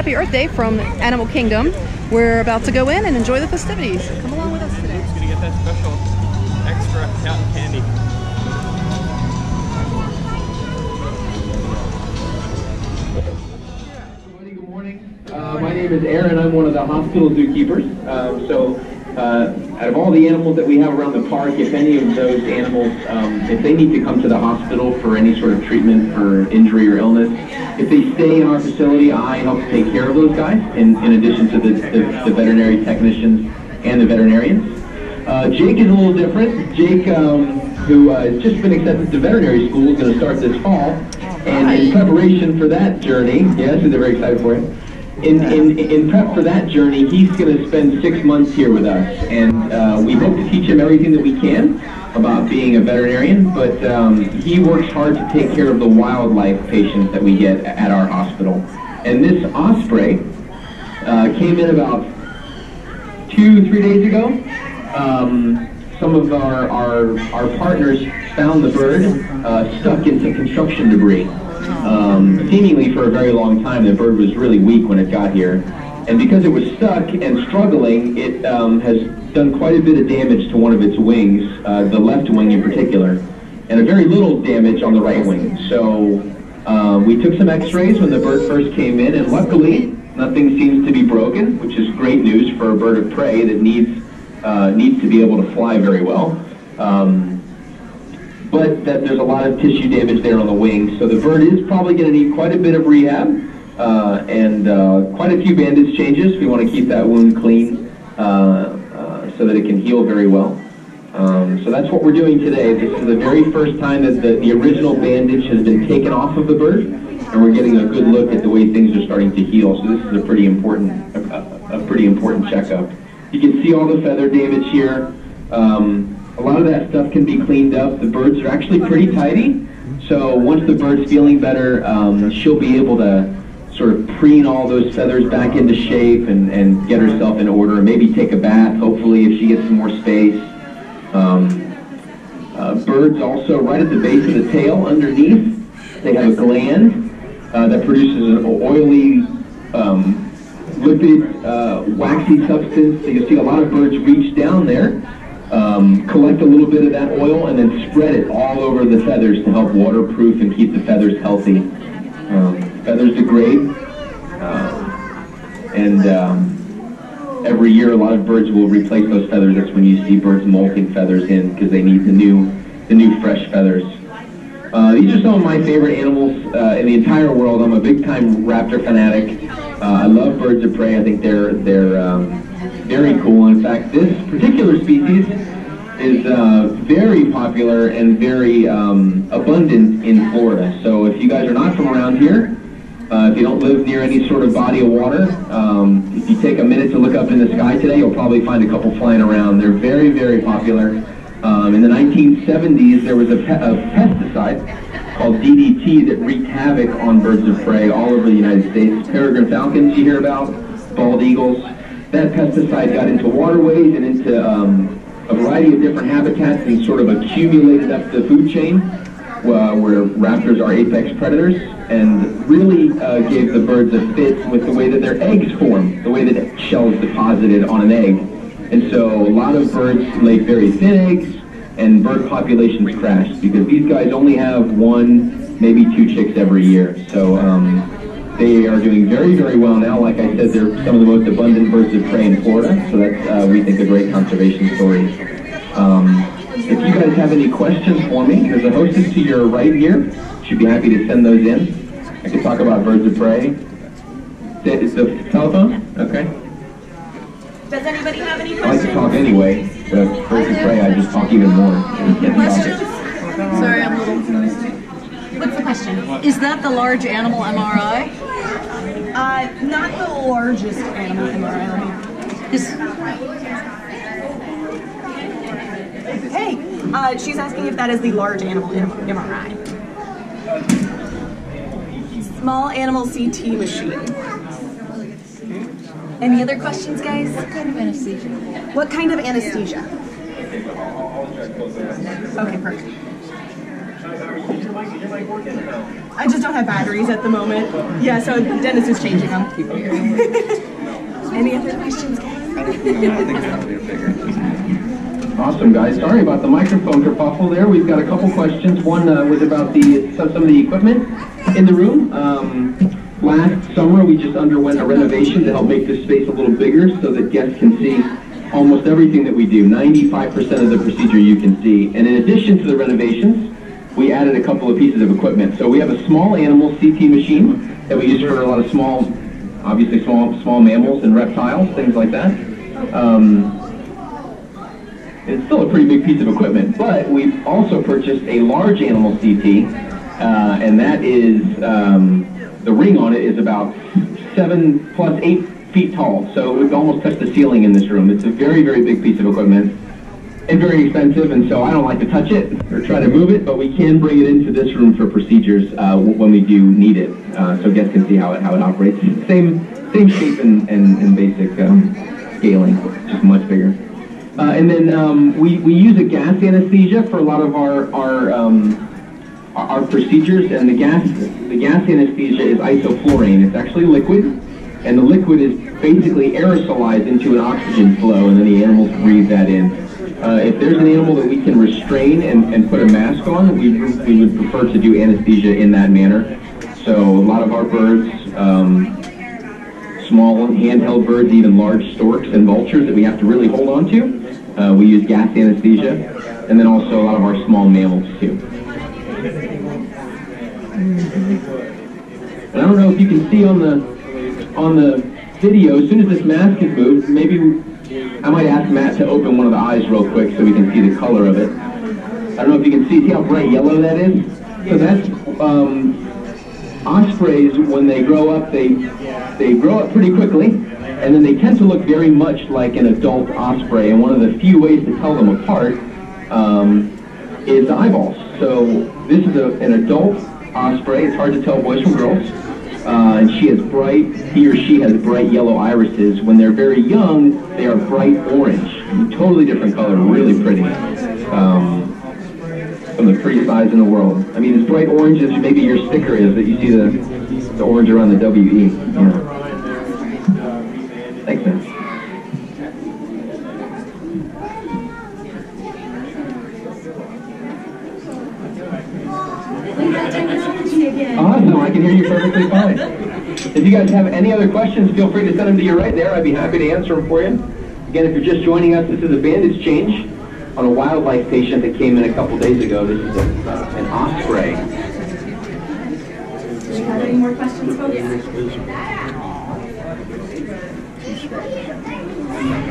happy Earth Day from Animal Kingdom. We're about to go in and enjoy the festivities. Come along with us today. Luke's gonna get that special extra cotton candy. Good morning. My name is Aaron. I'm one of the hospital zookeepers. Out of all the animals that we have around the park, if any of those animals, if they need to come to the hospital for any sort of treatment for injury or illness, if they stay in our facility, I help take care of those guys, in addition to the veterinary technicians and the veterinarians. Jake is a little different. Jake, who has just been accepted to veterinary school, is going to start this fall. And in preparation for that journey, yes, they're very excited for him. In prep for that journey, he's going to spend 6 months here with us, and we hope to teach him everything that we can about being a veterinarian, but he works hard to take care of the wildlife patients that we get at our hospital. And this Osprey came in about 2-3 days ago. Some of our partners found the bird stuck into construction debris. Seemingly for a very long time. The bird was really weak when it got here, and because it was stuck and struggling, it has done quite a bit of damage to one of its wings, the left wing in particular, and a very little damage on the right wing. So we took some x-rays when the bird first came in, and luckily nothing seems to be broken, which is great news for a bird of prey that needs to be able to fly very well. But that there's a lot of tissue damage there on the wings, so the bird is probably going to need quite a bit of rehab and quite a few bandage changes. We want to keep that wound clean so that it can heal very well. So that's what we're doing today. This is the very first time that the original bandage has been taken off of the bird, and we're getting a good look at the way things are starting to heal. So this is a pretty important checkup. You can see all the feather damage here. A lot of that stuff can be cleaned up. The birds are actually pretty tidy, so once the bird's feeling better, she'll be able to sort of preen all those feathers back into shape and get herself in order, and maybe take a bath, hopefully, if she gets some more space. Birds also, right at the base of the tail, underneath, they have a gland that produces an oily, lipid, waxy substance. So you'll see a lot of birds reach down there, collect a little bit of that oil, and then spread it all over the feathers to help waterproof and keep the feathers healthy. Feathers degrade, and every year a lot of birds will replace those feathers. That's when you see birds molting feathers in, because they need the new fresh feathers. These are some of my favorite animals in the entire world. I'm a big-time raptor fanatic. I love birds of prey. I think they're very cool. In fact, this particular species is very popular and very abundant in Florida. So if you guys are not from around here, if you don't live near any sort of body of water, if you take a minute to look up in the sky today, you'll probably find a couple flying around. They're very, very popular. In the 1970s, there was a pesticide called DDT that wreaked havoc on birds of prey all over the United States. Peregrine falcons you hear about, bald eagles. That pesticide got into waterways and into a variety of different habitats and sort of accumulated up the food chain, where raptors are apex predators, and really gave the birds a fit with the way that their eggs form, the way that shell is deposited on an egg. And so a lot of birds lay very thin eggs, and bird populations crashed because these guys only have 1, maybe 2 chicks every year. So they are doing very, very well now. Like I said, they're some of the most abundant birds of prey in Florida, so that's, we think, a great conservation story. If you guys have any questions for me, there's a hostess to your right here. Should be happy to send those in. I could talk about birds of prey. Is the telephone? Okay. Does anybody have any questions? I like to talk anyway, but birds of prey, I just talk even more. Questions? Sorry, I'm a little confused. What's the question? Is that the large animal MRI? Not the largest animal MRI. Hey, she's asking if that is the large animal MRI. Small animal CT machine. Any other questions, guys? What kind of anesthesia? What kind of anesthesia? Okay, perfect. I just don't have batteries at the moment. Yeah, so Dennis is changing them. Any other questions, guys? Awesome, guys. Sorry about the microphone kerfuffle there. We've got a couple questions. One was about some of the equipment in the room. Last summer, we just underwent a renovation to help make this space a little bigger so that guests can see almost everything that we do. 95% of the procedure you can see. And in addition to the renovations, we added a couple of pieces of equipment. So we have a small animal CT machine that we use for a lot of obviously small mammals and reptiles, things like that. It's still a pretty big piece of equipment, but we've also purchased a large animal CT, and that is, the ring on it is about 7 plus 8 feet tall, so it would almost touch the ceiling in this room. It's a very, very big piece of equipment, and very expensive, and so I don't like to touch it or try to move it, but we can bring it into this room for procedures when we do need it, so guests can see how it operates. Same shape and basic scaling, just much bigger. And then we use a gas anesthesia for a lot of our procedures, and the gas anesthesia is isoflurane. It's actually liquid, and the liquid is basically aerosolized into an oxygen flow, and then the animals breathe that in. If there's an animal that we can restrain and put a mask on, we would prefer to do anesthesia in that manner. So a lot of our birds, small handheld birds, even large storks and vultures that we have to really hold on to, we use gas anesthesia, and then also a lot of our small mammals too. And I don't know if you can see on the video, as soon as this mask is moved, maybe I might ask Matt to open one of the eyes real quick so we can see the color of it. I don't know if you can see how bright yellow that is. So that's ospreys. When they grow up, they grow up pretty quickly, and then they tend to look very much like an adult osprey. And one of the few ways to tell them apart is the eyeballs. So this is an adult osprey. It's hard to tell boys from girls. And he or she has bright yellow irises. When they're very young, they are bright orange. Totally different color, really pretty. Some of the prettiest eyes in the world. I mean, as bright orange as maybe your sticker is that you see the orange around the WE. Yeah. Thanks, man. Awesome, I can hear you perfectly fine. If you guys have any other questions, feel free to send them to you right there. I'd be happy to answer them for you. Again, if you're just joining us, this is a bandage change on a wildlife patient that came in a couple days ago. This is an osprey. Do you have any more questions, folks? Yeah.